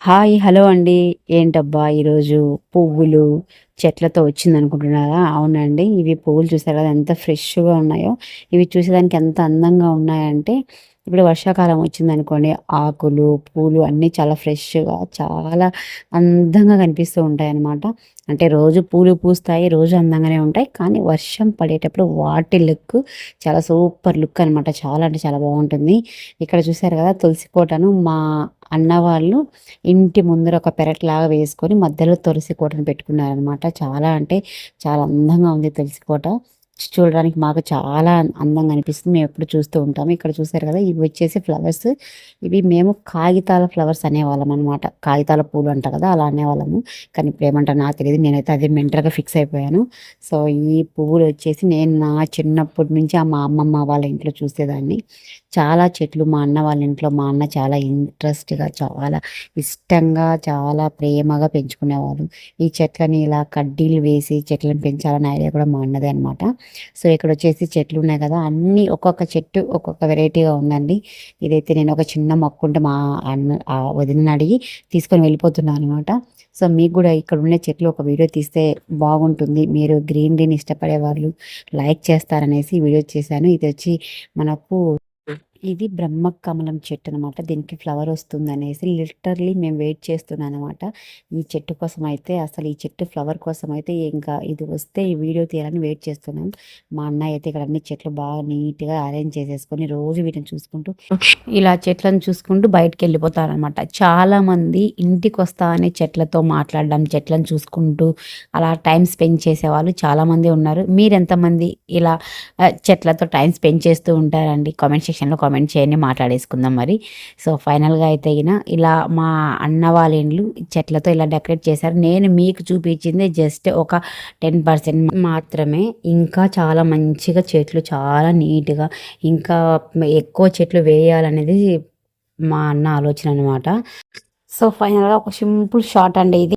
Hi! Hello అండి. ఏంటబ్బా! ఈరోజు పువ్వులు, చెట్లతో వచ్చిందనుకుంటున్నారా? అవునండి. ఇవి పువ్వులు చూసారు కదా! ఎంత ఫ్రెష్‌గా ఉన్నాయో. ఇవి చూసేదానికి ఎంత అందంగా ఉన్నాయంటే, ఇప్పుడు వర్షాకాలం వచ్చిందనుకోండి, ఆకులు, పూలు అన్నీ చాలా ఫ్రెష్‌గా, చాలా అందంగా కనిపిస్తూ ఉంటాయన్నమాట. అంటే రోజు పూలు పూస్తాయి, రోజు అందంగానే ఉంటాయి. కానీ వర్షం పడేటప్పుడు వాటి లుక్ చాలా సూపర్ లుక్ అనమాట. చాలా అంటే చాలా బావుంటుంది. ఇక్కడ చూసారు కదా! తులసి కోటను మా అన్న వాళ్ళు ఇంటి ముందర ఒక పెరట్లాగా వేసుకొని మధ్యలో తులసి కోటను పెట్టుకున్నారనమాట. చాలా అంటే చాలా అందంగా ఉంది తులసి కోట. చూడడానికి మాకు చాలా అందంగా అనిపిస్తుంది. మేమెప్పుడు చూస్తూ ఉంటాము. ఇక్కడ చూసారు కదా! ఇవి వచ్చేసి ఫ్లవర్స్. ఇవి మేము కాగితాల ఫ్లవర్స్ అనేవాళ్ళం అనమాట. కాగితాల పూలు అంటారు కదా! అలా అనేవాళ్ళము. కానీ ఇప్పుడేమంటారో నాకు తెలీదు. నేనైతే అదే మెంటల్‌గా ఫిక్స్ అయిపోయాను. సో, ఈ పువ్వులు వచ్చేసి నేను నా చిన్నప్పటి నుంచి మా అమ్మమ్మ వాళ్ళ ఇంట్లో చూసేదాన్ని. చాలా చెట్లు మా అన్న వాళ్ళ ఇంట్లో మా అన్న చాలా ఇంట్రెస్ట్‌గా, చాలా ఇష్టంగా, చాలా ప్రేమగా పెంచుకునేవారు. ఈ చెట్లని ఇలా కడ్డీలు వేసి చెట్లను పెంచాలనే ఐడియా కూడా మా అన్నదే అనమాట. సో, ఇక్కడొచ్చేసి చెట్లున్నాయి కదా! అన్నీ ఒక్కొక్క చెట్టు ఒక్కొక్క వెరైటీగా ఉందండి. ఇదైతే నేను ఒక చిన్న మొక్కుంటే మా వదినని అడిగి తీసుకొని వెళ్ళిపోతున్నా అనమాట. సో, మీకు గూడా ఇక్కడున్న చెట్లు ఒక వీడియో తీస్తే బాగుంటుంది. మీరు గ్రీనరీని ఇష్టపడేవాళ్ళు లైక్ చేస్తారనేసి వీడియో చేశాను. ఇదొచ్చి మనకు ఇది బ్రహ్మకమలం చెట్టు అనమాట. దీనికి ఫ్లవర్ వస్తుందనేసి లిటరల్లీ మేము వెయిట్ చేస్తున్నాననమాట. ఈ చెట్టు కోసమయితే అసలు ఈ చెట్టు ఫ్లవర్ కోసమయితే ఇంకా ఇది వస్తే ఈ వీడియో తీయాలని వెయిట్ చేస్తున్నాం. మా అన్నయ్య అయితే ఇక్కడ అన్ని చెట్లు బాగా నీట్‌గా అరేంజ్ చేసేసుకొని రోజు వీటిని చూసుకుంటూ ఇలా చెట్లను చూసుకుంటూ బయటికెళ్ళిపోతారనమాట. చాలామంది ఇంటికొస్తా అని చెట్లతో మాట్లాడడం, చెట్లను చూసుకుంటూ అలా టైం స్పెండ్ చేసేవాళ్ళు చాలామంది ఉన్నారు. మీరెంతమంది ఇలా చెట్లతో టైం స్పెండ్ చేస్తూ ఉంటారండి? కామెంట్ సెక్షన్‌లో కామెంట్ చేయండి. మాట్లాడేసుకుందాం మరి. సో, ఫైనల్‌గా అయితే ఇలా మా అన్న వాళ్ళ ఇండ్లు చెట్లతో ఇలా డెకరేట్ చేశారు. నేను మీకు చూపించింది జస్ట్ ఒక 10% మాత్రమే. ఇంకా చాలా మంచిగా చెట్లు చాలా నీట్‌గా ఇంకా ఎక్కువ చెట్లు వేయాలనేది మా అన్న ఆలోచన అనమాట. సో, ఫైనల్‌గా ఒక సింపుల్ షాట్ అండి ఇది.